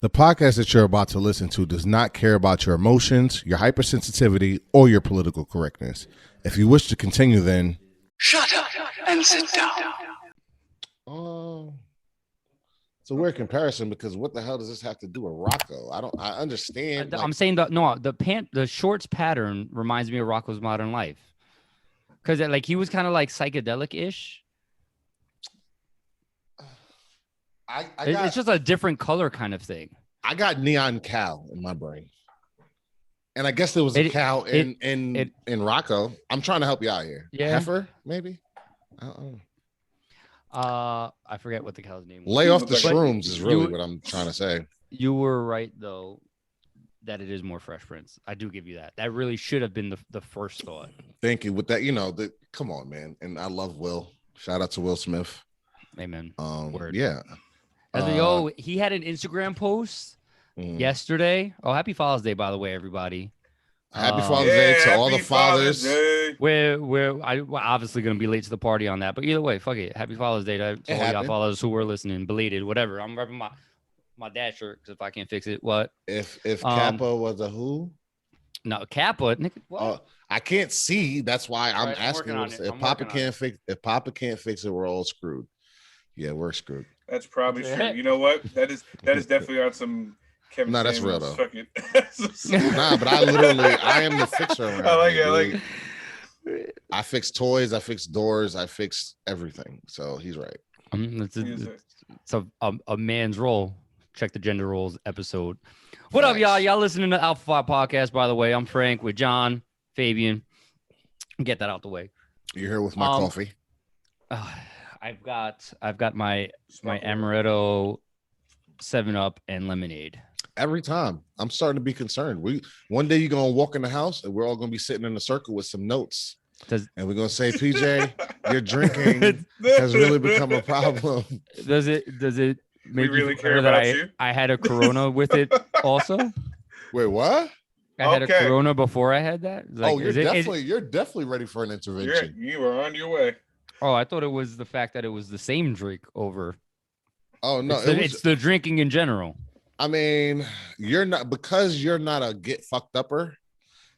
The podcast that you're about to listen to does not care about your emotions, your hypersensitivity, or your political correctness. If you wish to continue, then shut up and sit down. It's a weird comparison because what the hell does this have to do with Rocco? I understand. I'm saying the shorts pattern reminds me of Rocco's Modern Life, because like he was kind of like psychedelic-ish. It's just a different color kind of thing. I got neon cow in my brain, and I guess there was a cow in Rocco. I'm trying to help you out here. Yeah, heifer maybe. I don't know. I forget what the cow's name was. Lay off the shrooms is really what I'm trying to say. You were right though, that it is more Fresh Prince. I do give you that. That really should have been the first thought. Thank you. With that, come on, man. And I love Will. Shout out to Will Smith. Amen. Word. Yeah. He had an Instagram post yesterday. Oh, happy Father's Day, by the way, everybody. Happy Father's Day to all the fathers. We're obviously going to be late to the party on that, but either way, fuck it. Happy Father's Day to all y'all fathers who were listening, belated, whatever. I'm repping my dad shirt because if I can't fix it, what? If Kappa was a who? No, Kappa. What? I can't see. That's why I'm asking. If Papa can't fix it, we're all screwed. Yeah, we're screwed. That's probably true. You know what? That is definitely on some Kevin. No, that's real though. Fuck it. Nah, but I am the fixer. I like it. I fix toys. I fix doors. I fix everything. So he's right. It's a man's role. Check the gender roles episode. What up, y'all? Y'all listening to Alpha 5 Podcast, by the way. I'm Frank with John, Fabian. Get that out the way. You're here with my coffee. I've got my Amaretto 7-Up and lemonade. Every time. I'm starting to be concerned. One day you're gonna walk in the house and we're all gonna be sitting in a circle with some notes. And we're gonna say, PJ, your drinking has really become a problem. Does it make we really you care that about you? I had a Corona with it also? Wait, what? I had a Corona before I had that. You're definitely ready for an intervention. You are on your way. Oh, I thought it was the fact that it was the same drink over. Oh no, it's the drinking in general. I mean, you're not a get fucked upper.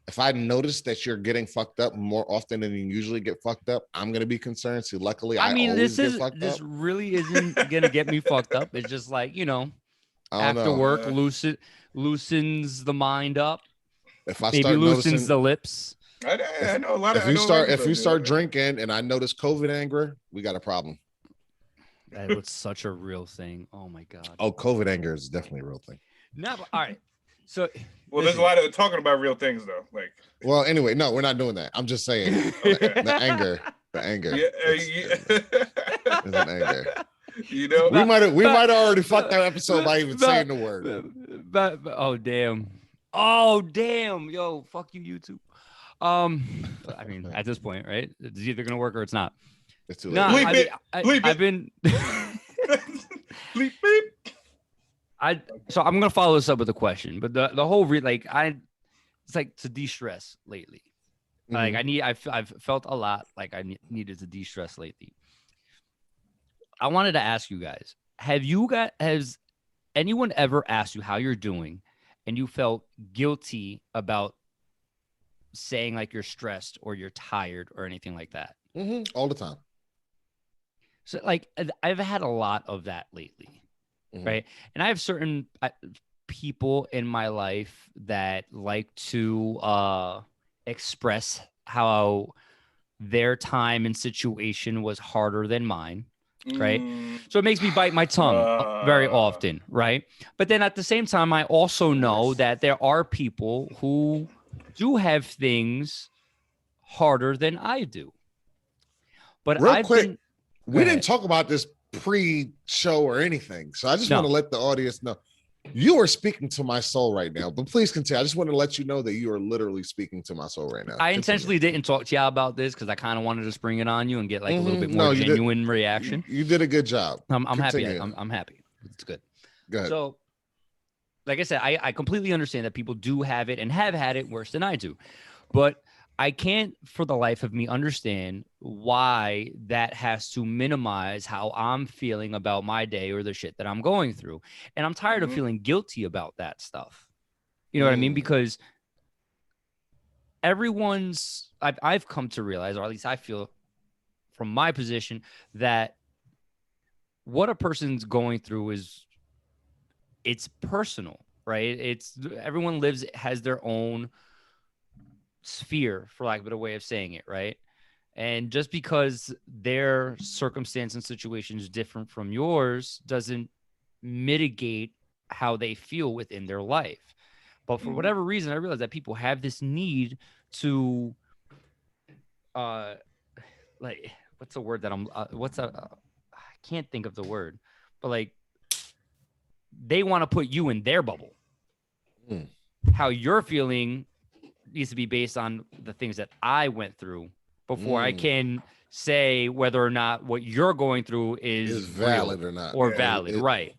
If I notice that you're getting fucked up more often than you usually get fucked up, I'm gonna be concerned. See, luckily, this really isn't gonna get me fucked up. It's just like after work, loosens the mind up. If I maybe start loosens the lips. I know a lot of. If you start drinking and I notice COVID anger, we got a problem. That was such a real thing. Oh my god. Oh, COVID anger is definitely a real thing. No, but all right. So, there's a lot of talking about real things though. Like, well, anyway, no, we're not doing that. I'm just saying the anger. Yeah. It's an anger. We might have already fucked that episode by even saying the word. But oh damn, yo, fuck you, YouTube. I mean, at this point, right? It's either gonna work or it's not. It's too late. No, I've been. Bleep, beep. So I'm gonna follow this up with a question, but the whole it's like to de-stress lately. Like I've felt a lot like I needed to de-stress lately. I wanted to ask you guys: has anyone ever asked you how you're doing, and you felt guilty about saying like you're stressed or you're tired or anything like that? All the time. So like I've had a lot of that lately, right? And I have certain people in my life that like to express how their time and situation was harder than mine, right? So it makes me bite my tongue very often, right? But then at the same time, I also know that there are people who do have things harder than I do. But we didn't talk about this pre-show or anything, so I just want to let the audience know you are speaking to my soul right now. But please continue. I just want to let you know that you are literally speaking to my soul right now. I intentionally didn't talk to y'all about this because I kind of wanted to spring it on you and get like a little bit more genuine reaction. You did a good job. I'm happy. I'm happy. It's good. Go ahead. So, like I said, I completely understand that people do have it and have had it worse than I do, but I can't for the life of me understand why that has to minimize how I'm feeling about my day or the shit that I'm going through. And I'm tired of feeling guilty about that stuff. You know what I mean? Because I've come to realize, or at least I feel from my position, that what a person's going through it's personal, right? It's everyone has their own sphere, for lack of a better way of saying it, right? And just because their circumstance and situation is different from yours doesn't mitigate how they feel within their life. But for whatever reason, I realize that people have this need to, like, what's the word that I can't think of the word, but like, they want to put you in their bubble. How you're feeling needs to be based on the things that I went through before I can say whether or not what you're going through is valid or not, or valid, right?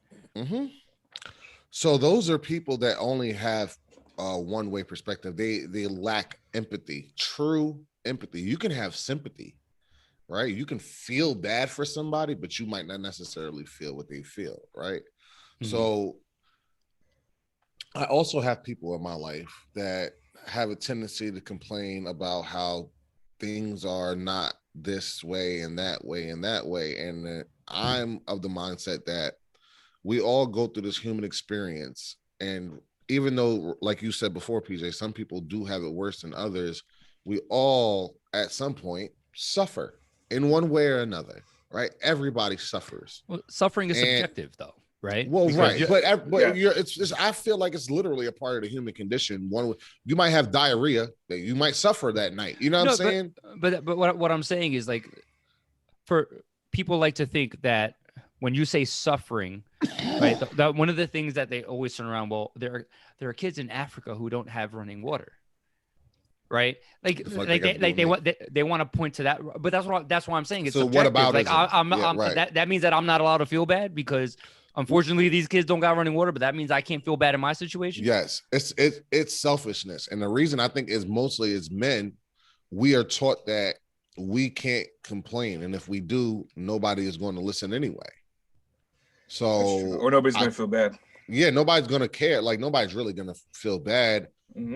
So those are people that only have a one-way perspective. They lack empathy, true empathy. You can have sympathy, right? You can feel bad for somebody, but you might not necessarily feel what they feel, right? So I also have people in my life that have a tendency to complain about how things are not this way and that way and that way. And I'm of the mindset that we all go through this human experience. And even though, like you said before, PJ, some people do have it worse than others, we all at some point suffer in one way or another, right? Everybody suffers. Well, suffering is subjective, though. Right. Well, because it's I feel like it's literally a part of the human condition. You might have diarrhea, that you might suffer that night. You know what I'm saying? But what I'm saying is, like, for people like to think that when you say suffering, right, that one of the things that they always turn around, well, there are kids in Africa who don't have running water. Right, they want to point to that, but that's why I'm saying it's subjective. What about, like, that means that I'm not allowed to feel bad because unfortunately these kids don't got running water, but that means I can't feel bad in my situation. Yes, it's selfishness, and the reason I think is mostly as men, we are taught that we can't complain, and if we do, nobody is going to listen anyway. So or nobody's going to feel bad. Yeah, nobody's going to care. Like, nobody's really going to feel bad.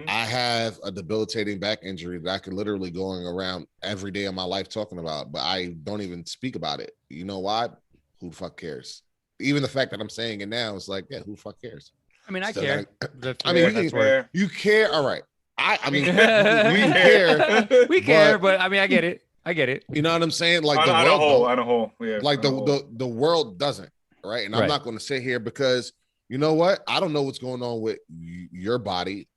I have a debilitating back injury that I could literally going around every day of my life talking about, but I don't even speak about it. You know why? Who the fuck cares? Even the fact that I'm saying it now is like, yeah, who the fuck cares? I mean, I care. You care. All right. I mean, we care. We care, but I mean, I get it. You know what I'm saying? Like, on a whole. Yeah. Like the world doesn't, right? And I'm not going to sit here because, you know what? I don't know what's going on with your body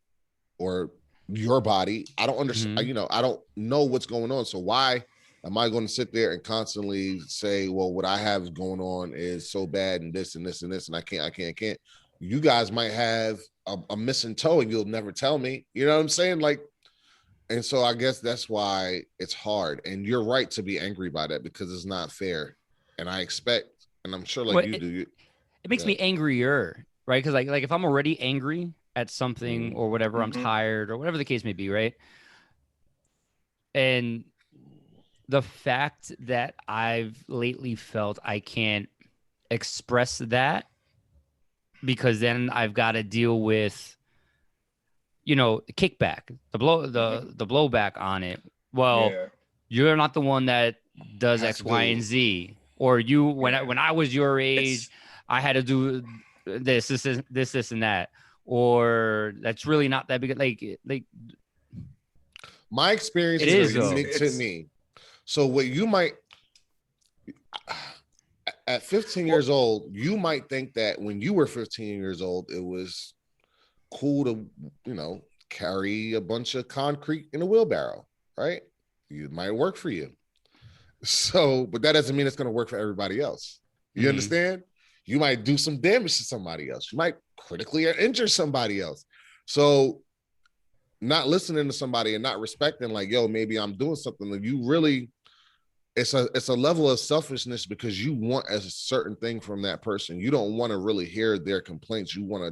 or your body. I don't understand. You know, I don't know what's going on. So why am I going to sit there and constantly say, well, what I have going on is so bad and this and this and this, and I can't. You guys might have a missing toe and you'll never tell me. You know what I'm saying? Like, and so I guess that's why it's hard. And you're right to be angry by that because it's not fair. And I expect, and I'm sure like it makes me angrier, right? Because like if I'm already angry at something or whatever, I'm tired or whatever the case may be, right? And the fact that I've lately felt I can't express that because then I've got to deal with, you know, the kickback, the blowback on it. Well, you're not the one that does X, Y, and Z. Or you, when I was your age, I had to do this, and that. Or that's really not that big. Like my experience is unique to me. So what you might at 15 years old, you might think that when you were 15 years old, it was cool to, you know, carry a bunch of concrete in a wheelbarrow, right? It might work for you. So, but that doesn't mean it's going to work for everybody else. You understand? You might do some damage to somebody else. You might critically injure somebody else. So not listening to somebody and not respecting, like, yo, maybe I'm doing something that you really, it's a level of selfishness because you want a certain thing from that person. You don't want to really hear their complaints. You want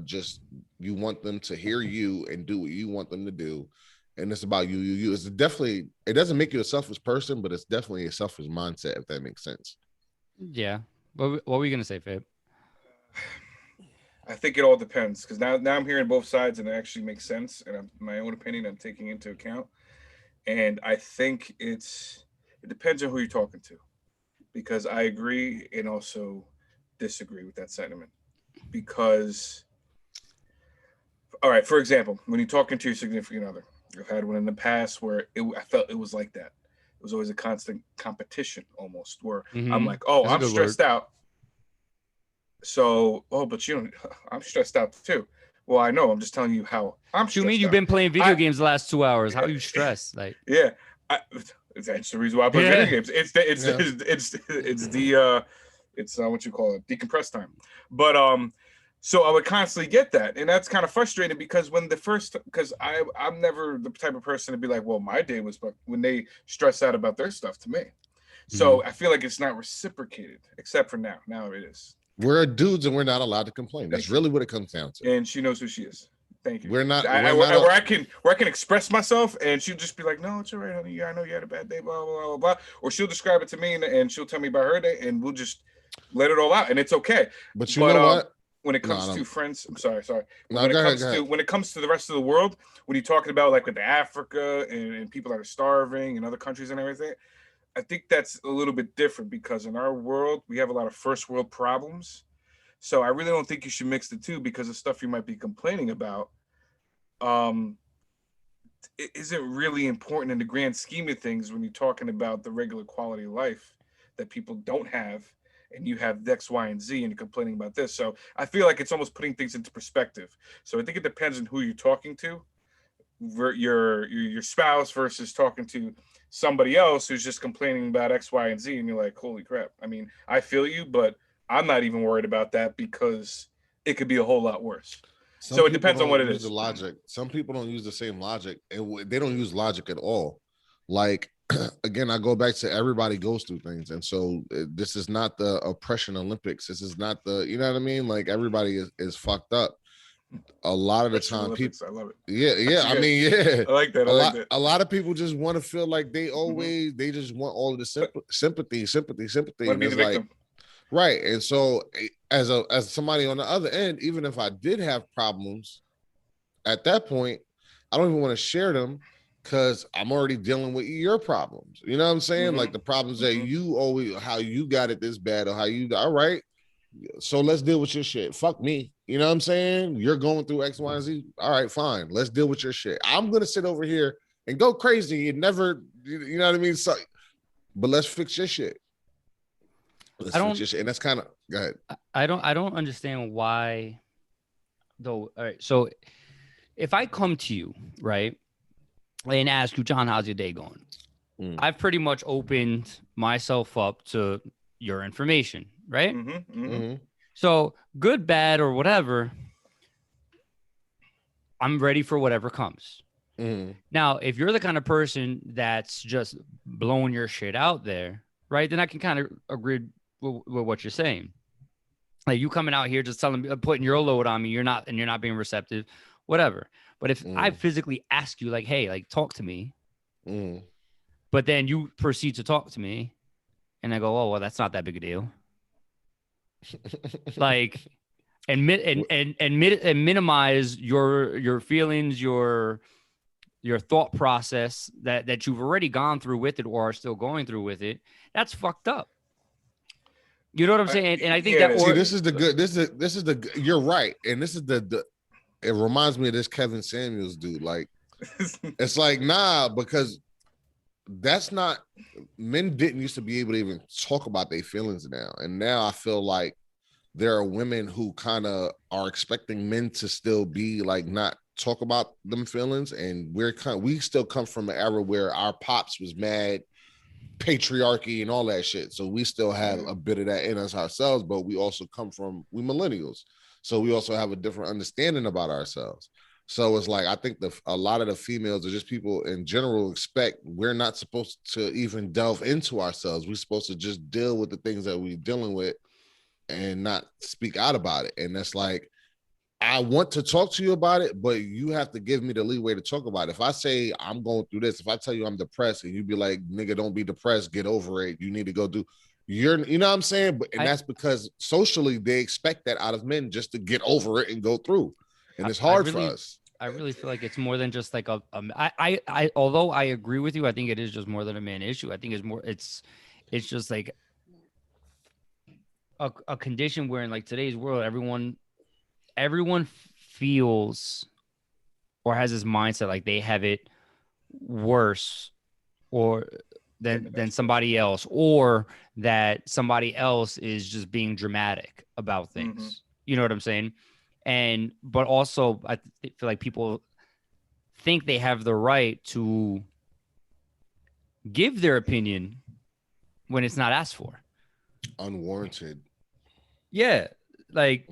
them to hear you and do what you want them to do and it's about you. It's definitely, it doesn't make you a selfish person, but it's definitely a selfish mindset, if that makes sense. Yeah. What were you gonna say, Fabe? I think it all depends, because now I'm hearing both sides and it actually makes sense, and my own opinion I'm taking into account. And I think it depends on who you're talking to, because I agree and also disagree with that sentiment. Because, all right, for example, when you're talking to your significant other, I've had one in the past where I felt it was like that. It was always a constant competition, almost, where I'm like, oh, That's a I'm good stressed word. out. So, oh, but you don't, I'm stressed out too. Well, I know. I'm just telling you how I'm You mean stressed you've out. been playing video I, games the last 2 hours? How are you stressed? Like, yeah, I, that's the reason why I play video yeah. games. It's what you call it, decompress time. But so I would constantly get that, and that's kind of frustrating because because I'm never the type of person to be like, well, my day was, but when they stress out about their stuff to me, so I feel like it's not reciprocated, except for now. Now it is. We're dudes and we're not allowed to complain. Thank That's you. really what it comes down to. And she knows who she is. Thank you. We're not where I can express myself, and she'll just be like, "No, it's all right, honey. Yeah, I know you had a bad day, blah blah blah blah." Or she'll describe it to me, and she'll tell me about her day, and we'll just let it all out, and it's okay. But you know what? When it comes to friends, I'm sorry. No, when go it comes to the rest of the world, when you're talking about like with Africa and people that are starving and other countries and everything, I think that's a little bit different because in our world we have a lot of first world problems. So I really don't think you should mix the two, because the stuff you might be complaining about um it isn't really important in the grand scheme of things when you're talking about the regular quality of life that people don't have, and you have X, Y, and Z, and you're complaining about this. So I feel like it's almost putting things into perspective. So I think it depends on who you're talking to, your spouse versus talking to somebody else who's just complaining about X, Y, and Z, and you're like, holy crap. I mean, I feel you, but I'm not even worried about that because it could be a whole lot worse. So it depends on what it is. The logic. Some people don't use the same logic, and they don't use logic at all. Like again, I go back to everybody goes through things, and so this is not the oppression Olympics. This is not the, you know what I mean? Like everybody is fucked up. A lot of the time, people, I love it. Yeah. I mean, yeah, I like that. A lot of people just want to feel like they always, they just want all of the sympathy, Want to be the victim. Right. And so as somebody on the other end, even if I did have problems at that point, I don't even want to share them because I'm already dealing with your problems. You know what I'm saying? Like the problems that you always, how you got it this bad, or how you, all right, so let's deal with your shit. Fuck me. You know what I'm saying? You're going through X, Y, and Z. All right, fine. Let's deal with your shit. I'm going to sit over here and go crazy and never, you know what I mean? So, but let's fix your shit. And that's kind of, go ahead. I don't understand why though. All right. So if I come to you, right, and ask you, John, how's your day going? I've pretty much opened myself up to your information, right? So good, bad, or whatever, I'm ready for whatever comes. Now, if you're the kind of person that's just blowing your shit out there, right, then I can kind of agree with what you're saying. Like you coming out here just telling me, putting your load on me, you're not being receptive, whatever. But if I physically ask you, like, hey, like, talk to me, but then you proceed to talk to me, and I go, oh, well, that's not that big a deal. Like, and minimize your feelings, your thought process that you've already gone through with it or are still going through with it. That's fucked up. You know what I'm saying? And I think this is the you're right. And this is the it reminds me of this Kevin Samuels dude. Like, it's like, nah, because that's not, men didn't used to be able to even talk about their feelings now. And now I feel like there are women who kind of are expecting men to still be like, not talk about them feelings. And we still come from an era where our pops was mad patriarchy and all that shit. So we still have a bit of that in us ourselves, but we also we millennials. So we also have a different understanding about ourselves. So it's like, I think a lot of the females or just people in general expect we're not supposed to even delve into ourselves. We're supposed to just deal with the things that we're dealing with and not speak out about it. And that's like, I want to talk to you about it, but you have to give me the leeway to talk about it. If I say I'm going through this, if I tell you I'm depressed and you be like, nigga, don't be depressed, get over it. You need to go do you know what I'm saying? But that's because socially they expect that out of men just to get over it and go through. And it's hard for us. I really feel like it's more than just like I although I agree with you, I think it is just more than a man issue. I think it's just like a condition where in like today's world, everyone feels or has this mindset like they have it worse or than somebody else, or that somebody else is just being dramatic about things. Mm-hmm. You know what I'm saying? But also I feel like people think they have the right to give their opinion when it's not asked for. Unwarranted. Yeah. Like,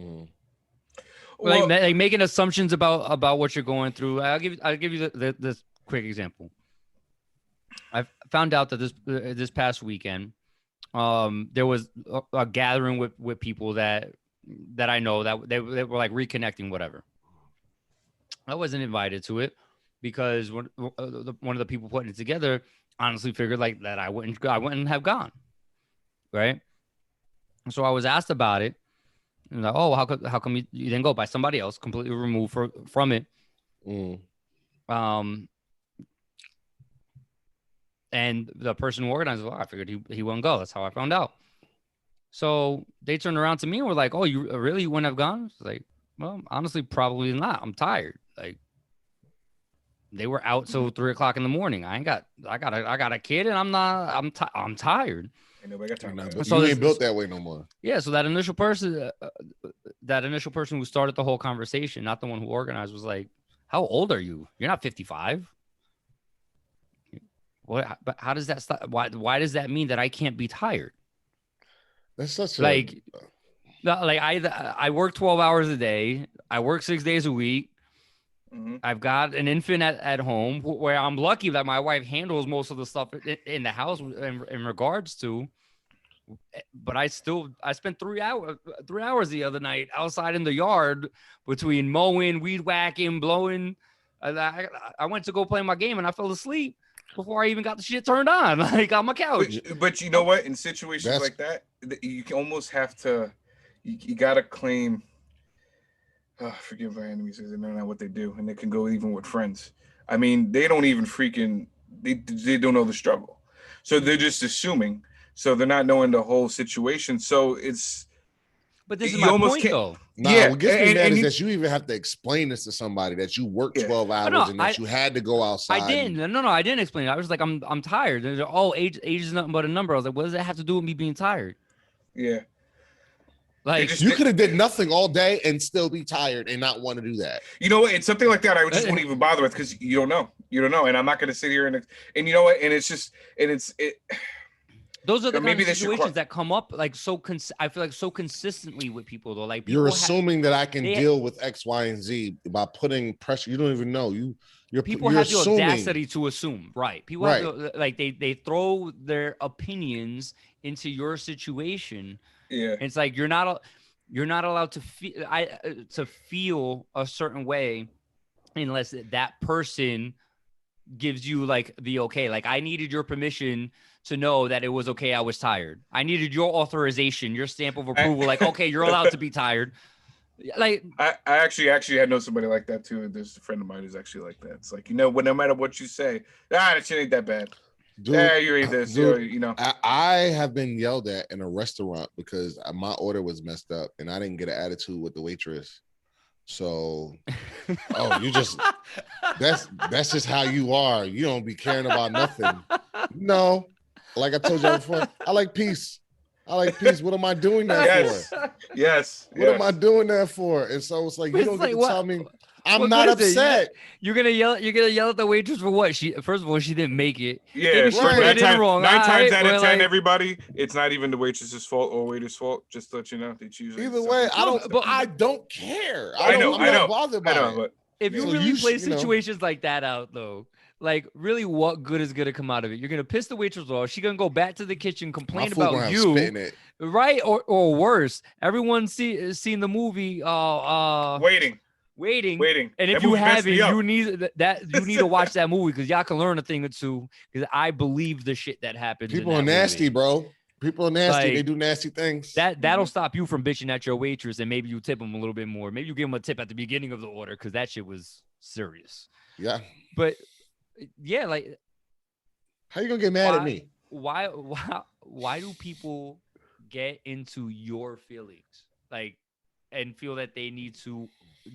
like making assumptions about what you're going through. I'll give you this quick example. I found out that this past weekend, there was a gathering with people that I know that they were like reconnecting, whatever. I wasn't invited to it because one of the people putting it together honestly figured like that I wouldn't have gone, right? So I was asked about it. And like, oh, how come you didn't go? By somebody else, completely removed from it. And the person who organized it, I figured he wouldn't go. That's how I found out. So they turned around to me and were like, "Oh, you wouldn't have gone?" I was like, well, honestly, probably not. I'm tired. Like, they were out till 3:00 in the morning. I got a kid, and I'm tired. Ain't nobody got time. So you ain't built that way no more. Yeah. So that initial person who started the whole conversation, not the one who organized, was like, "How old are you? You're not 55." What? But how does that stop? Why does that mean that I can't be tired? That's such like I work 12 hours a day. I work 6 days a week. Mm-hmm. I've got an infant at home where I'm lucky that my wife handles most of the stuff in the house in regards to. But I spent 3 hours the other night outside in the yard between mowing, weed whacking, blowing. I went to go play my game and I fell asleep before I even got the shit turned on, like on my couch. But you know what? In situations like that, you can almost have to, you gotta claim. Forgive my enemies, because they don't know what they do, and they can go even with friends. I mean, they don't even they don't know the struggle, so they're just assuming. So they're not knowing the whole situation. So it's. But this is my point, though. Nah, yeah, what gets me mad is that you even have to explain this to somebody that you worked 12 hours and that you had to go outside. I didn't. No, I didn't explain it. I was like, I'm tired. Age is nothing but a number. I was like, what does that have to do with me being tired? Yeah. Like, you could have did nothing all day and still be tired and not want to do that. You know what? It's something like that I just wouldn't even bother with because you don't know. You don't know. And I'm not going to sit here and you know what? And it's just, and it's. Those are the kind of situations that come up like I feel like so consistently with people though. Like you're assuming that I can deal with X, Y, and Z by putting pressure. You don't even know. People have the audacity to assume, right? People have they throw their opinions into your situation. Yeah, and it's like you're not allowed to feel a certain way unless that person gives you like the okay. Like I needed your permission to know that it was okay. I was tired. I needed your authorization, your stamp of approval. Like, okay, you're allowed to be tired. Like I actually know somebody like that too. There's a friend of mine who's actually like that. It's like, no matter what you say, that shit ain't that bad. Dude, you ain't this. Dude, you know. I have been yelled at in a restaurant because my order was messed up and I didn't get an attitude with the waitress. So, you just that's just how you are. You don't be caring about nothing. No. Like I told you before, I like peace. What am I doing that for? Yes. What am I doing that for? And so it's like, you don't get to tell me I'm not upset. You're gonna yell at the waitress for what? First of all, she didn't make it. Yeah, right. Nine times out of 10, everybody, it's not even the waitress's fault or waiter's fault. Just to let you know, they choose. Either way, I don't care. I'm not bothered by it. But if you really play situations like that out, though. Like, really, what good is going to come out of it? You're going to piss the waitress off. She's going to go back to the kitchen, complain about you. right? Or worse, everyone's seen the movie Waiting. And if That you movie messed haven't, me up. you need to watch that movie because y'all can learn a thing or two. Because I believe the shit that happens. People in are that nasty, movie. bro. People are nasty. Like, they do nasty things. That'll stop you from bitching at your waitress, and maybe you tip them a little bit more. Maybe you give them a tip at the beginning of the order because that shit was serious. Yeah. But yeah, like, how you gonna get mad at me? Why do people get into your feelings, like, and feel that they need to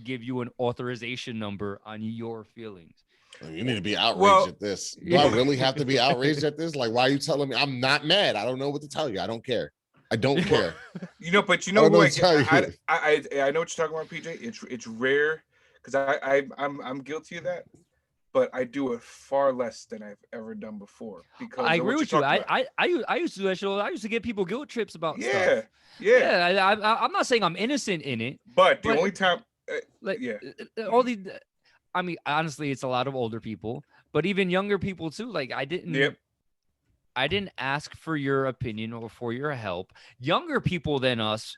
give you an authorization number on your feelings? You need to be outraged at this. Do I really have to be outraged at this? Like, why are you telling me? I'm not mad. I don't know what to tell you. I don't care. I don't care. But you know who I know what you're talking about, PJ. It's rare because I'm guilty of that, but I do it far less than I've ever done before. Because I agree with you. I used to do that show. I used to give people guilt trips about stuff. Yeah. I'm not saying I'm innocent in it, but the only time, all these. I mean, honestly, it's a lot of older people, but even younger people too. Like, I didn't ask for your opinion or for your help. Younger people than us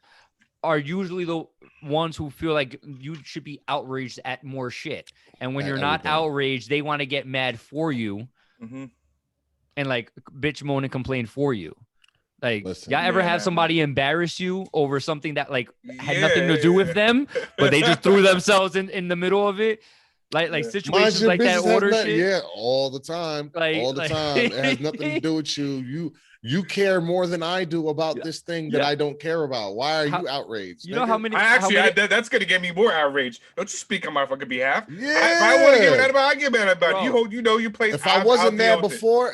are usually the ones who feel like you should be outraged at more shit. And when you're not outraged, they want to get mad for you and like bitch, moan, and complain for you. Like, y'all ever have somebody embarrass you over something that like had nothing to do with them, but they just threw themselves in the middle of it? Like situations like that order shit. Yeah, all the time. All the time. It has nothing to do with you. You care more than I do about this thing that I don't care about. Why are you outraged? You know how many? That's gonna get me more outraged. Don't you speak on my fucking behalf? Yeah. If I want to get mad about it, I get mad about it. You play. If I wasn't mad before,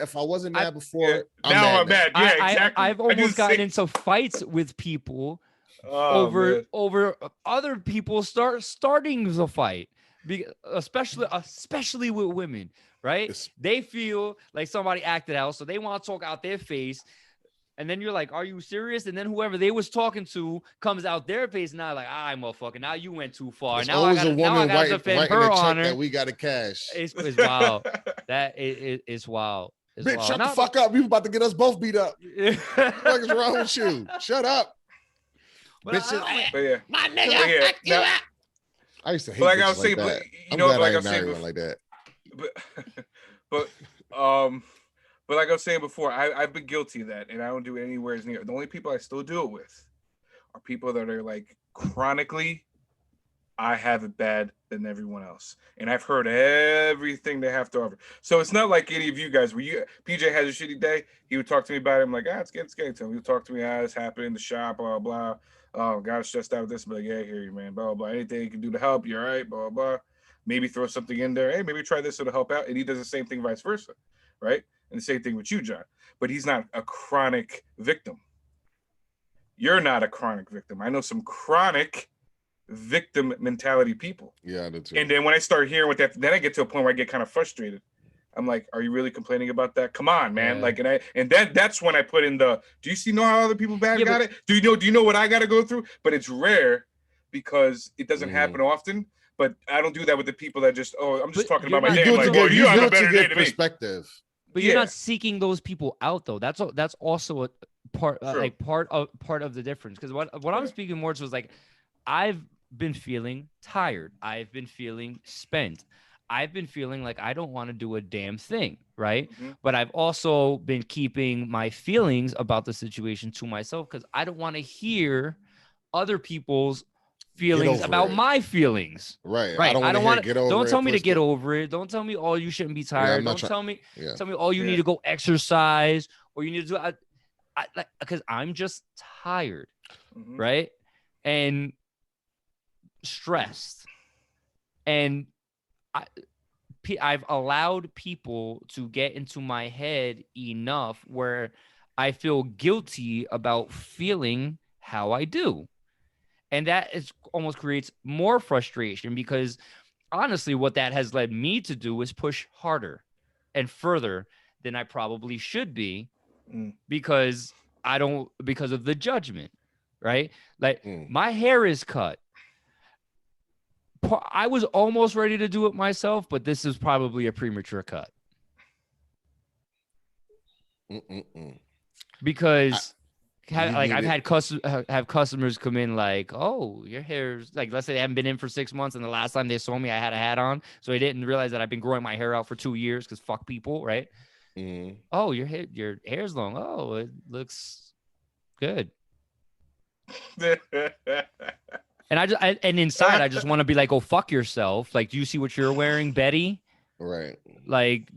now I'm mad. Yeah, exactly. I've almost gotten into fights with people over other people starting the fight. Especially with women, right? They feel like somebody acted out, so they want to talk out their face. And then you're like, are you serious? And then whoever they was talking to comes out their face, and now like, motherfucker, now you went too far. Now I got to defend her honor. That we got to cash. It's wild. It's wild. Bitch, shut the fuck up. You about to get us both beat up. What is wrong with you? Shut up. Bitch, my nigga, I used to hate like I was saying, like like I was saying like that. But like I was saying before, I've been guilty of that, and I don't do it anywhere near. The only people I still do it with are people that are like chronically, I have it bad than everyone else, and I've heard everything they have to offer. So it's not like any of you guys where PJ has a shitty day, he would talk to me about it. I'm like, it's getting to him. He'll talk to me, this happened in the shop, blah blah. Oh, got stressed out with this, but like, I hear you, man. Blah, blah, blah. Anything you can do to help, you're all right, blah, blah. Maybe throw something in there. Hey, maybe try this to help out. And he does the same thing, vice versa, right? And the same thing with you, John. But he's not a chronic victim. You're not a chronic victim. I know some chronic victim mentality people. Yeah, I do too. And then when I start hearing what that, then I get to a point where I get kind of frustrated. I'm like, are you really complaining about that? Come on, man. Yeah. Like, and then that's when I put in do you know how other people got it? Do you know what I got to go through? But it's rare because it doesn't happen often. But I don't do that with the people that just, I'm just talking about my day. Like, you have a better day than me. Perspective. But you're not seeking those people out though. That's also a part, part of the difference. Because what I'm speaking more to is like, I've been feeling tired. I've been feeling spent. I've been feeling like I don't want to do a damn thing, right? Mm-hmm. But I've also been keeping my feelings about the situation to myself because I don't want to hear other people's feelings about my feelings. Right. I don't want to get over it. Don't tell me to get over it. Don't tell me, you shouldn't be tired. Don't tell me, you need to go exercise or you need to do because I'm just tired, right? And stressed. And I've allowed people to get into my head enough where I feel guilty about feeling how I do. And that almost creates more frustration because honestly, what that has led me to do is push harder and further than I probably should be because of the judgment, right? Like my hair is cut. I was almost ready to do it myself, but this is probably a premature cut. Because I've had customers come in like, oh, your hair's like, let's say they haven't been in for 6 months, and the last time they saw me, I had a hat on, so they didn't realize that I've been growing my hair out for 2 years because fuck people, right? Mm-hmm. Oh, your hair's long. Oh, it looks good. And inside, I just want to be like, oh, fuck yourself. Like, do you see what you're wearing, Betty? Right. Like,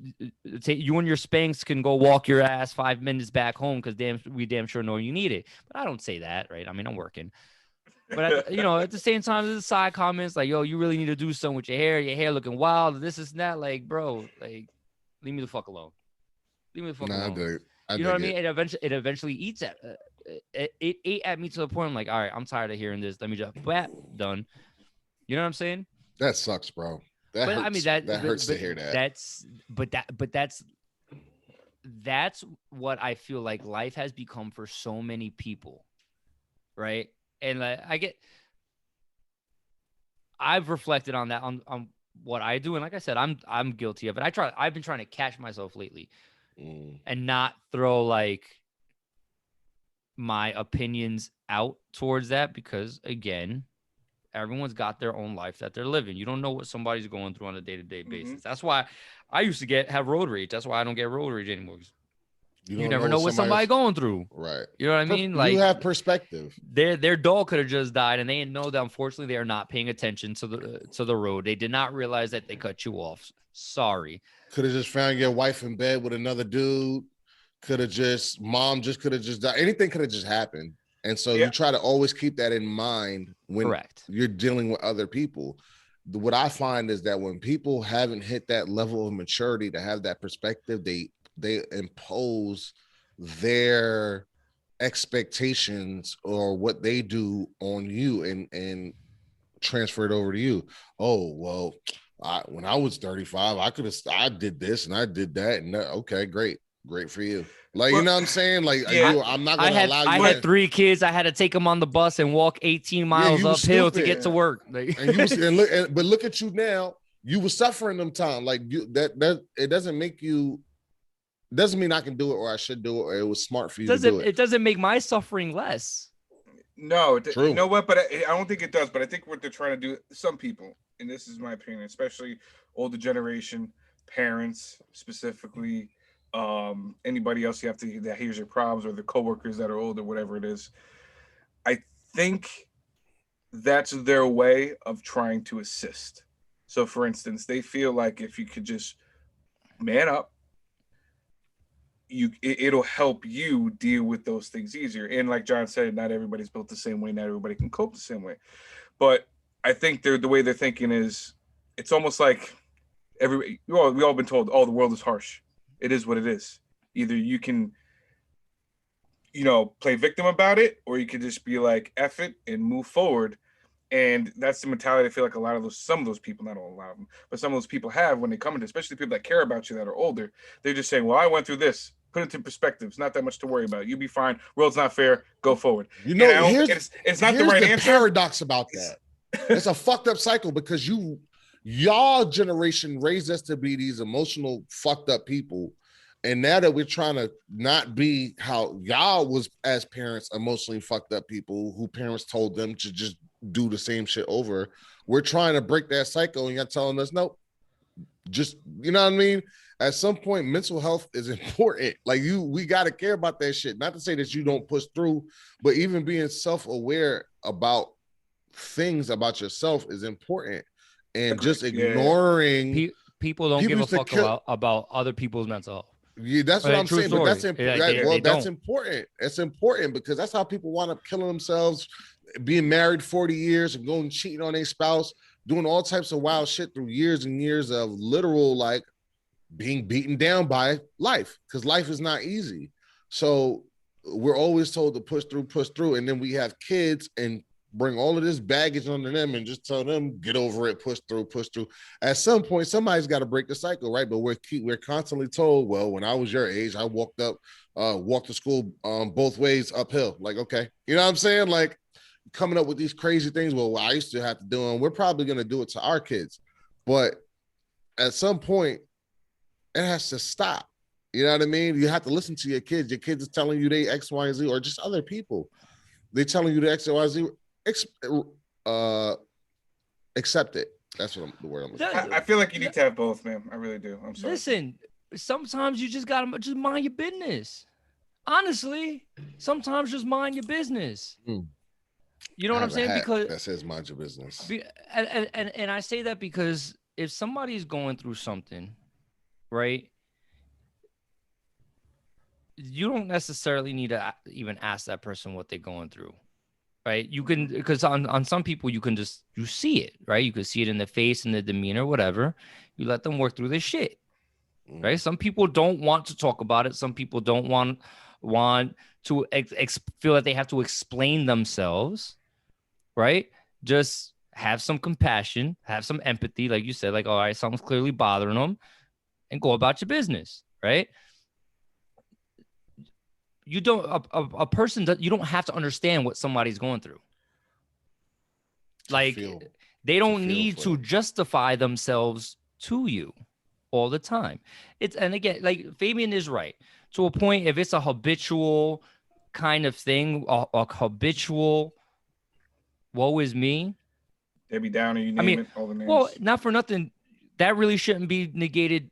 you and your Spanx can go walk your ass 5 minutes back home because we damn sure know you need it. But I don't say that, right? I mean, I'm working. But at the same time, there's side comments like, yo, you really need to do something with your hair. Your hair looking wild. This is that. Like, bro, like, leave me the fuck alone. Leave me the fuck alone. You know what I mean? It eventually eats at it ate at me to the point I'm like, all right, I'm tired of hearing this. Let me just done. You know what I'm saying? That sucks, bro. That hurts. I mean, that hurts to hear that. That's what I feel like life has become for so many people, right? And I've reflected on that on what I do, and like I said, I'm guilty of it. I've been trying to catch myself lately, and not throw like my opinions out towards that, because again, everyone's got their own life that they're living. You don't know what somebody's going through on a day-to-day basis. That's why I used to have road rage. That's why I don't get road rage anymore. You never know what somebody's going through. Right. You know what I mean? Like, you have perspective. Their dog could have just died, and they didn't know that unfortunately they are not paying attention to the road. They did not realize that they cut you off. Sorry. Could have just found your wife in bed with another dude. Mom could have just died. Anything could have just happened. And so you try to always keep that in mind when you're dealing with other people. What I find is that when people haven't hit that level of maturity to have that perspective, they impose their expectations or what they do on you and transfer it over to you. Oh, well, when I was 35, I did this and I did that. And okay, great for you. Like, you know what I'm saying? Like, I'm not going to allow you. I had 3 kids. I had to take them on the bus and walk 18 miles uphill to get to work. Like, but look at you now. You were suffering them time. Like, it doesn't mean I can do it or I should do it or it was smart for you to do it. It doesn't make my suffering less. No, you know what? But I don't think it does. But I think what they're trying to do, some people, and this is my opinion, especially older generation, parents specifically, anybody else that hears your problems, or the coworkers that are older, whatever it is. I think that's their way of trying to assist. So, for instance, they feel like if you could just man up, it'll help you deal with those things easier. And like John said, not everybody's built the same way. Not everybody can cope the same way. But I think the way they're thinking is, it's almost like we all been told, oh, the world is harsh. It is what it is. Either you can, play victim about it, or you can just be like, F it and move forward. And that's the mentality I feel like some of those people, not a lot of them, but some of those people have when they come into, especially people that care about you that are older. They're just saying, well, I went through this. Put it into perspective. It's not that much to worry about. You'll be fine. World's not fair. Go forward. It's not the right answer. Paradox about that. It's a fucked up cycle because y'all generation raised us to be these emotional fucked up people, and now that we're trying to not be how y'all was as parents, emotionally fucked up people who parents told them to just do the same shit over, we're trying to break that cycle, and you're telling us nope. Just, you know what I mean? At some point, mental health is important. Like, we got to care about that shit. Not to say that you don't push through, but even being self-aware about things about yourself is important. And just ignoring people don't give a fuck about other people's mental health. Yeah, that's what I'm saying. But that's important. That's important. It's important because that's how people wind up killing themselves, being married 40 years and going cheating on their spouse, doing all types of wild shit through years and years of literal, like, being beaten down by life, because life is not easy. So we're always told to push through. And then we have kids and bring all of this baggage onto them and just tell them, get over it, push through. At some point, somebody's got to break the cycle, right? But we're constantly told, well, when I was your age, I walked to school both ways uphill. Like, okay. You know what I'm saying? Like, coming up with these crazy things. Well, I used to have to do, and we're probably going to do it to our kids. But at some point, it has to stop. You know what I mean? You have to listen to your kids. Your kids are telling you they X, Y, and Z, or just other people. They're telling you the X, Y, Z. Accept it. That's what the word I'm looking for. I feel like you need to have both, man. I really do. I'm sorry. Listen, sometimes you just gotta just mind your business. Honestly, sometimes just mind your business. You know what I'm saying? Because that says mind your business. And I say that because if somebody's going through something, right, you don't necessarily need to even ask that person what they're going through, right? You can, because on some people you see it, right? You can see it in the face and the demeanor, whatever. You let them work through this shit, right? Some people don't want to talk about it. Some people don't want to feel that they have to explain themselves, right? Just have some compassion, have some empathy, like you said, like, all right, something's clearly bothering them, and go about your business, right? You don't a person that you don't have to understand what somebody's going through. Like they don't need to justify themselves to you all the time. And again, like Fabian is right to a point. If it's a habitual kind of thing, a habitual woe is me, Debbie Downer, you name it, all the names. Well, not for nothing, that really shouldn't be negated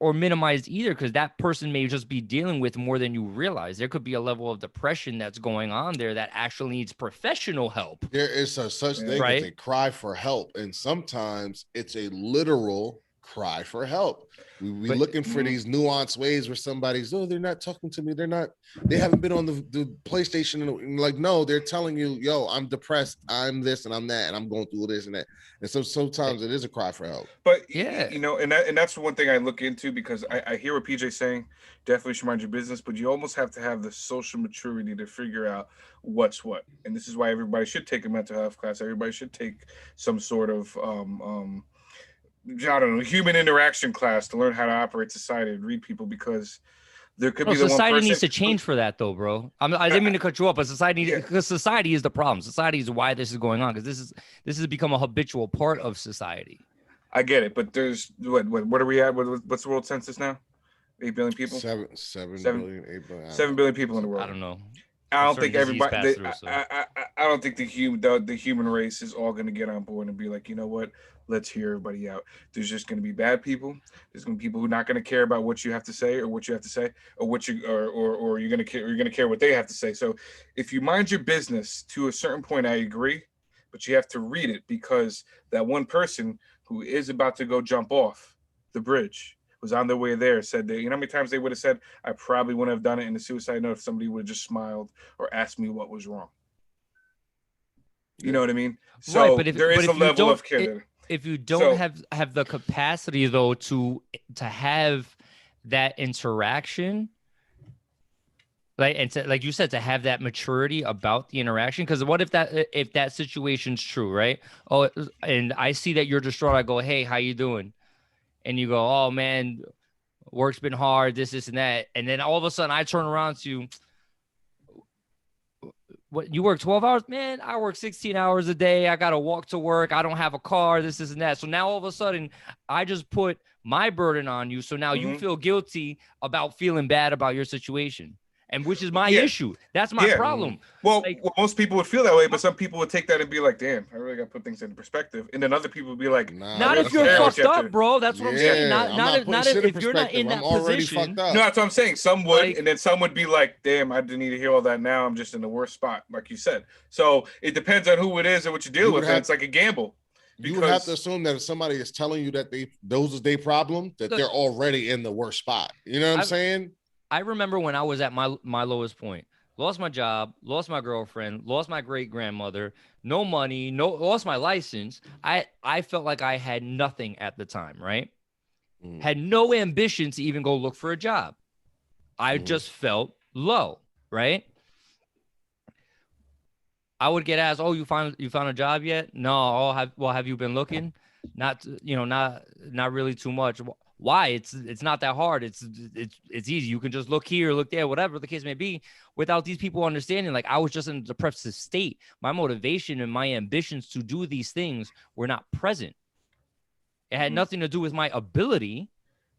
or minimized either, because that person may just be dealing with more than you realize. There could be a level of depression that's going on there that actually needs professional help. There is such thing as a cry for help, and sometimes it's a literal cry for help. We're looking for these nuanced ways where somebody's, they're not talking to me. They haven't been on the PlayStation. And like, no, they're telling you, yo, I'm depressed. I'm this and I'm that. And I'm going through this and that. And so sometimes it is a cry for help. But yeah, and that's one thing I look into, because I hear what PJ's saying. Definitely should mind your business, but you almost have to have the social maturity to figure out what's what. And this is why everybody should take a mental health class. Everybody should take some sort of I don't know, human interaction class to learn how to operate society and read people, because there could be the society one person needs to change for that, though, bro. I didn't mean to cut you off, but because society is the problem. Society is why this is going on, because this has become a habitual part of society. I get it, but there's what are we at? What's the world census now? 8 billion people. 7 billion, 8 billion. 7 billion people in the world. I don't know. I don't think everybody. I don't think the human race is all going to get on board and be like, you know what? Let's hear everybody out. There's just going to be bad people. There's going to be people who are not going to care about what you have to say or what you have to say, or what you or you're going to care. You're going to care what they have to say. So if you mind your business to a certain point, I agree, but you have to read it, because that one person who is about to go jump off the bridge was on their way there, said that, you know how many times they would have said, I probably wouldn't have done it in the suicide note if somebody would have just smiled or asked me what was wrong. You know what I mean? So right, but there is a level of care. If you don't have the capacity, though, to have that interaction, like you said, to have that maturity about the interaction, because what if that situation's true, right? Oh, and I see that you're distraught. I go, hey, how you doing? And you go, oh man, work's been hard, this and that. And then all of a sudden I turn around to you, what, you work 12 hours? Man, I work 16 hours a day. I got to walk to work. I don't have a car, this and that. So now all of a sudden I just put my burden on you. So now you feel guilty about feeling bad about your situation. And which is my issue. That's my problem. Well, most people would feel that way, but some people would take that and be like, damn, I really got to put things into perspective. And then other people would be like, not if you're fucked up, bro. That's what I'm saying. Not if you're not in that position. No, that's what I'm saying. Some would, and then some would be like, damn, I didn't need to hear all that. Now I'm just in the worst spot, like you said. So it depends on who it is and what you deal with. And it's like a gamble. You would have to assume that if somebody is telling you that those is their problem, that they're already in the worst spot. You know what I'm saying? I remember when I was at my lowest point, lost my job, lost my girlfriend, lost my great grandmother, no money, lost my license. I felt like I had nothing at the time, right? Had no ambition to even go look for a job. I just felt low, right? I would get asked, "Oh, you found a job yet?" No. Have you been looking? Not really too much. Why? It's not that hard. It's easy. You can just look here, look there, whatever the case may be, without these people understanding. Like, I was just in a depressive state. My motivation and my ambitions to do these things were not present. It had nothing to do with my ability.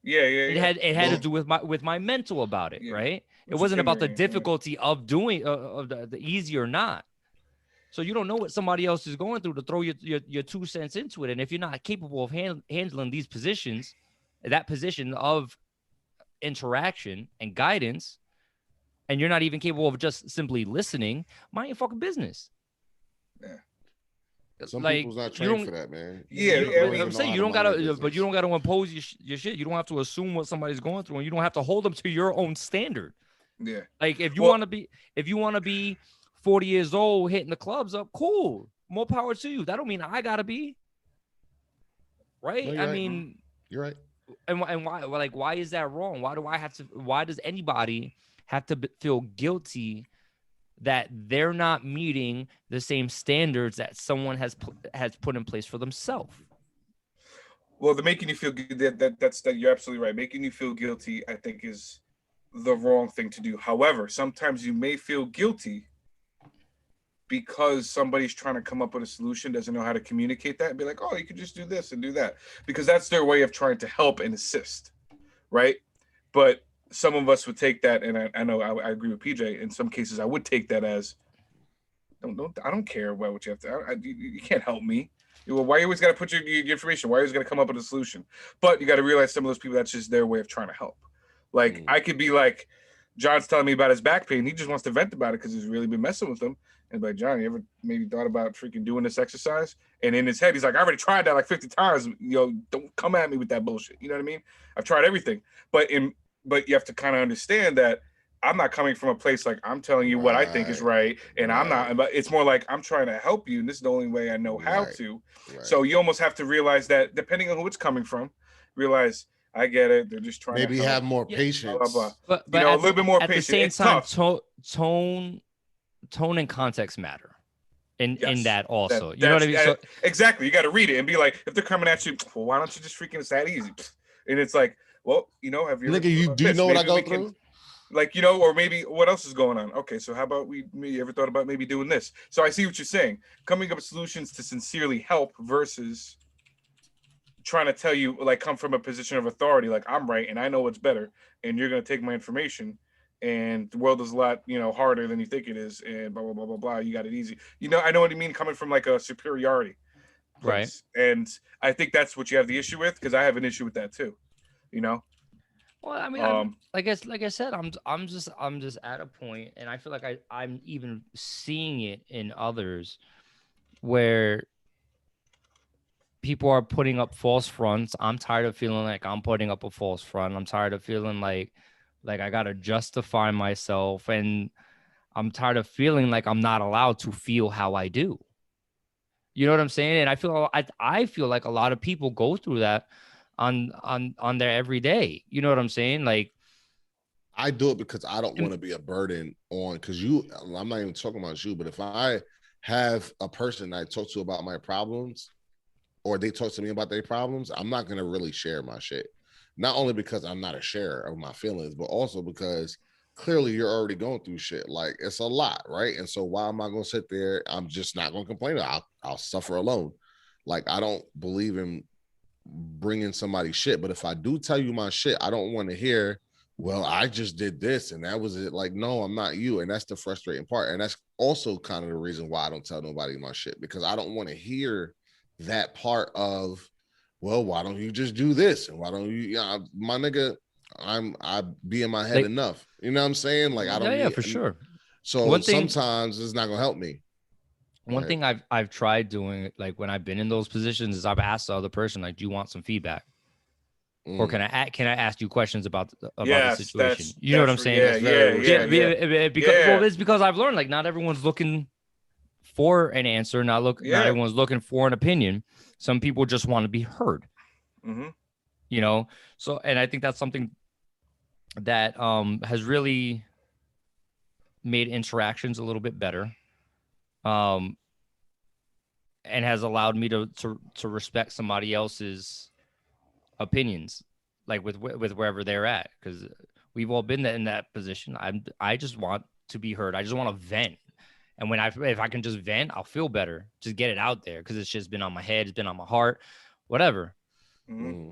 Yeah. It had to do with my mental about it, right? It wasn't about the difficulty of doing of the easy or not. So you don't know what somebody else is going through to throw your 2 cents into it. And if you're not capable of handling these positions, that position of interaction and guidance, and you're not even capable of just simply listening, mind your fucking business. Yeah. Some people's not trained for that, man. I'm saying you don't gotta, but you don't gotta impose your shit. You don't have to assume what somebody's going through, and you don't have to hold them to your own standard. Yeah. Like if you want to be 40 years old hitting the clubs up, cool. More power to you. That don't mean I gotta be. Right? No, I mean, you're right. And why? Like, why is that wrong? Why do I have to? Why does anybody have to feel guilty that they're not meeting the same standards that someone has put in place for themselves? Well, the making you feel that's you're absolutely right. Making you feel guilty, I think, is the wrong thing to do. However, sometimes you may feel guilty because somebody's trying to come up with a solution, doesn't know how to communicate that, and be like, oh, you could just do this and do that, because that's their way of trying to help and assist, right? But some of us would take that, and I know I agree with PJ. In some cases, I would take that as, I don't care about what you have to. You can't help me. Well, why you always got to put your information? Why you always got to come up with a solution? But you got to realize some of those people, that's just their way of trying to help. Like I could be like, John's telling me about his back pain. He just wants to vent about it because he's really been messing with him. And like, John, you ever maybe thought about freaking doing this exercise? And in his head, he's like, I already tried that like 50 times. Don't come at me with that bullshit. You know what I mean? I've tried everything. But you have to kind of understand that I'm not coming from a place like I'm telling you what I think is right. And I'm not, but it's more like I'm trying to help you. And this is the only way I know how to. Right. So you almost have to realize that depending on who it's coming from, realize I get it. They're just trying to have more patience. Blah, blah, blah. But a little bit more patience. At the same time, tone and context matter in that also. You know what I mean? So, exactly. You got to read it and be like, if they're coming at you, well, why don't you just freaking, it's that easy? And it's like, well, have you? Nigga, do you know what I go through? Like, or maybe what else is going on? Okay, so how about you ever thought about maybe doing this? So I see what you're saying. Coming up with solutions to sincerely help versus trying to tell you, like, come from a position of authority, like I'm right and I know what's better, and you're gonna take my information, and the world is a lot, harder than you think it is, and blah blah blah blah blah. You got it easy. I know what you mean, coming from like a superiority place. Right? And I think that's what you have the issue with, because I have an issue with that too. Well, I mean, like I said, I'm just at a point, and I feel like I'm even seeing it in others where people are putting up false fronts. I'm tired of feeling like I'm putting up a false front. I'm tired of feeling like I gotta justify myself, and I'm tired of feeling like I'm not allowed to feel how I do. You know what I'm saying? And I feel like a lot of people go through that on their everyday. You know what I'm saying? Like, I do it because I don't want to be a burden on, because I'm not even talking about you, but if I have a person I talk to about my problems, or they talk to me about their problems, I'm not going to really share my shit. Not only because I'm not a sharer of my feelings, but also because clearly you're already going through shit. Like, it's a lot, right? And so why am I going to sit there? I'm just not going to complain. I'll suffer alone. Like, I don't believe in bringing somebody shit, but if I do tell you my shit, I don't want to hear, well, I just did this and that was it. Like, no, I'm not you. And that's the frustrating part. And that's also kind of the reason why I don't tell nobody my shit, because I don't want to hear that part of, well, why don't you just do this? And why don't you, my nigga, I be in my head enough. You know what I'm saying? Like, I don't need, for sure. So sometimes it's not gonna help me. One thing I've tried doing, like when I've been in those positions, is I've asked the other person, like, do you want some feedback? Or can I ask you questions about the situation? You know what I'm saying? Well, it's because I've learned, like, not everyone's looking for an answer. Not everyone's looking for an opinion. Some people just want to be heard. Mm-hmm. So, and I think that's something that has really made interactions a little bit better. And has allowed me to respect somebody else's opinions, like with wherever they're at, because we've all been in that position. I just want to be heard. I just want to vent, and if I can just vent, I'll feel better. Just get it out there, because it's just been on my head, it's been on my heart, whatever. Mm-hmm.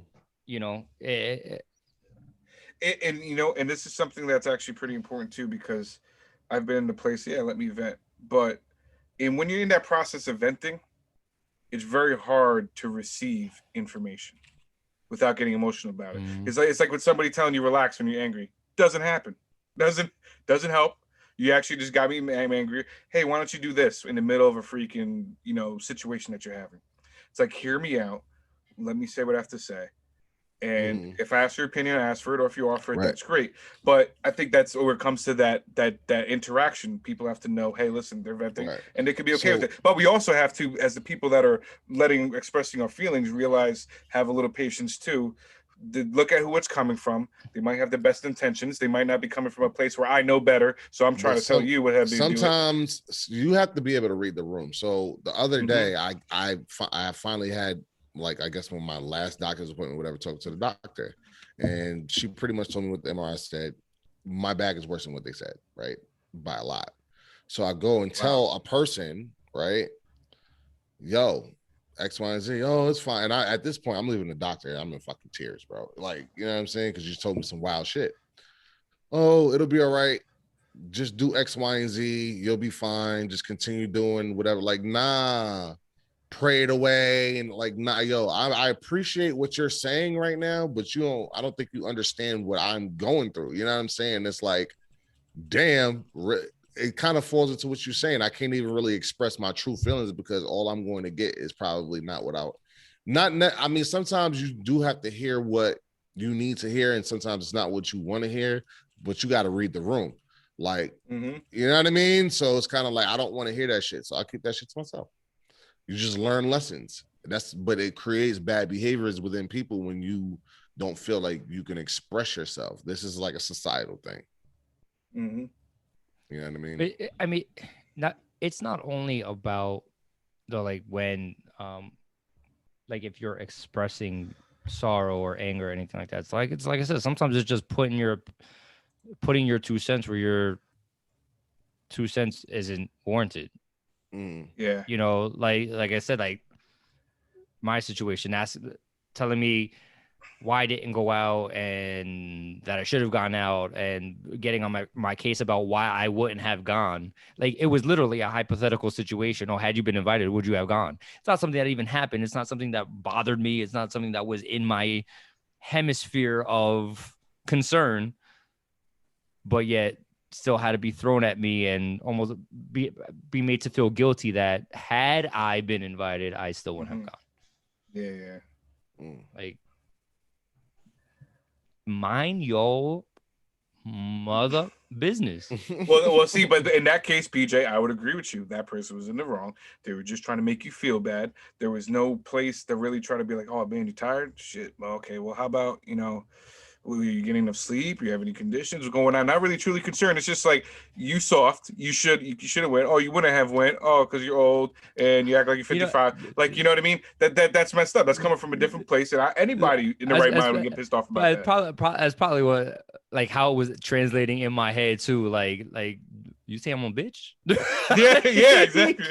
And you know, and this is something that's actually pretty important too, because I've been in a place, yeah, let me vent. But when you're in that process of venting, it's very hard to receive information without getting emotional about it. Mm. It's like with somebody telling you relax when you're angry. Doesn't happen. Doesn't help. You actually just got me angry. Hey, why don't you do this in the middle of a freaking, you know, situation that you're having? It's like, hear me out. Let me say what I have to say. And if I ask your opinion, I ask for it, or if you offer it, that's great. But I think that's where it comes to that interaction. People have to know, hey, listen, they're venting, and they could be okay with it. But we also have to, as the people that are expressing our feelings, realize, have a little patience too. Look at who it's coming from. They might have the best intentions. They might not be coming from a place where I know better. So I'm trying to tell you what have to do. Sometimes you have to be able to read the room. So the other day, I finally had, like, I guess when my last doctor's appointment, whatever, talked to the doctor, and she pretty much told me what the MRI said. My back is worse than what they said, right? By a lot. So I go and tell a person, right? Yo, X, Y, and Z. Oh, it's fine. And at this point, I'm leaving the doctor. I'm in fucking tears, bro. Like, you know what I'm saying? Because you told me some wild shit. Oh, it'll be all right. Just do X, Y, and Z. You'll be fine. Just continue doing whatever. Like, nah. Pray it away, and like, nah, yo, I appreciate what you're saying right now, but I don't think you understand what I'm going through. You know what I'm saying? It's like, damn, it kind of falls into what you're saying. I can't even really express my true feelings because all I'm going to get is probably not what I mean, sometimes you do have to hear what you need to hear, and sometimes it's not what you want to hear, but you got to read the room. Like, you know what I mean? So it's kind of like, I don't want to hear that shit, so I keep that shit to myself. You just learn lessons. But it creates bad behaviors within people when you don't feel like you can express yourself. This is like a societal thing. You know what I mean? It's not only about the, like, when like if you're expressing sorrow or anger or anything like that. It's like I said, sometimes it's just putting your 2 cents where your 2 cents isn't warranted. Yeah, you know, like I said, like my situation, telling me why I didn't go out and that I should have gone out, and getting on my case about why I wouldn't have gone. Like, it was literally a hypothetical situation. Oh, had you been invited, would you have gone? It's not something that even happened. It's not something that bothered me. It's not something that was in my hemisphere of concern, but yet still had to be thrown at me and almost be made to feel guilty that had I been invited, I still wouldn't have gone. Like, mind your mother business. well, see, but in that case, PJ, I would agree with you. That person was in the wrong. They were just trying to make you feel bad. There was no place to really try to be like, oh man, you tired? Shit. Well, okay. Well, how about, you know, were you getting enough sleep? You have any conditions going on? Not really truly concerned. It's just like, you soft. You should have went. Oh, you wouldn't have went. Oh, because you're old and you act like you're 55. Like, you know what I mean? That's messed up. That's coming from a different place. And anybody in the right mind would get pissed off about that. That's probably what, like, how it was translating in my head too. Like you say I'm a bitch? yeah, exactly.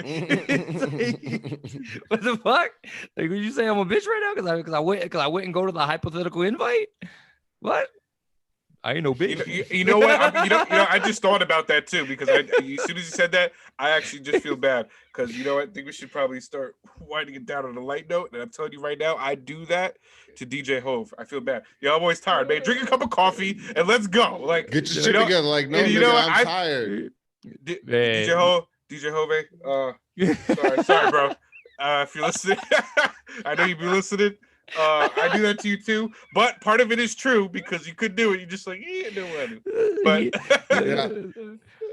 What the fuck? Like, would you say I'm a bitch right now because I wouldn't go to the hypothetical invite? What? I ain't no bitch. You know what? I just thought about that too, because as soon as you said that, I actually just feel bad, because you know what? I think we should probably start winding it down on a light note. And I'm telling you right now, I do that to DJ Hove. I feel bad. Yo, I'm always tired, man. Drink a cup of coffee and let's go. Like, get your shit together. Like, no, you know what? I'm tired. DJ Hove, sorry, bro. If you're listening, I know you've been listening. I do that to you too, but part of it is true, because you could do it. You're just like, yeah, no one. But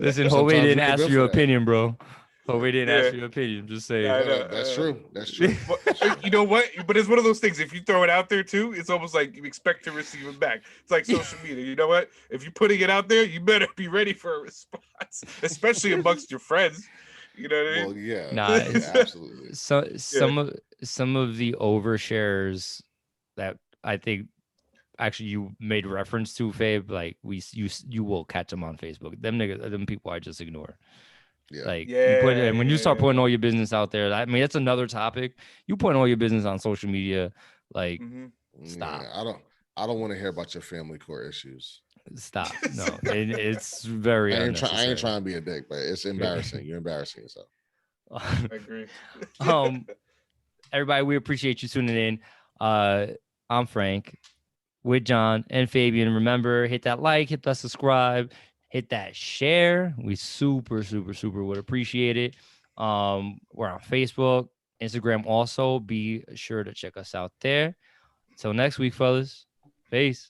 listen, Hove didn't ask for your opinion, bro. Hove didn't ask for your opinion. Just saying. That's true. That's true. But you know what? But it's one of those things. If you throw it out there too, it's almost like you expect to receive it back. It's like social media. You know what? If you're putting it out there, you better be ready for a response, especially amongst your friends. You know what I mean? Well, yeah. Nah, absolutely. So some of the overshares that I think actually you made reference to, Fabe, like you will catch them on Facebook. Them people I just ignore. Like, when you start putting all your business out there, I mean, that's another topic. You putting all your business on social media, like, stop. Yeah, I don't want to hear about your family court issues. Stop. No, it's very unnecessary. I ain't trying to be a dick, but it's embarrassing. You're embarrassing yourself. I agree. Everybody, we appreciate you tuning in. I'm Frank with John and Fabian. Remember, hit that like, hit that subscribe, hit that share. We super would appreciate it. We're on Facebook, Instagram also. Be sure to check us out there. Till next week, fellas. Peace.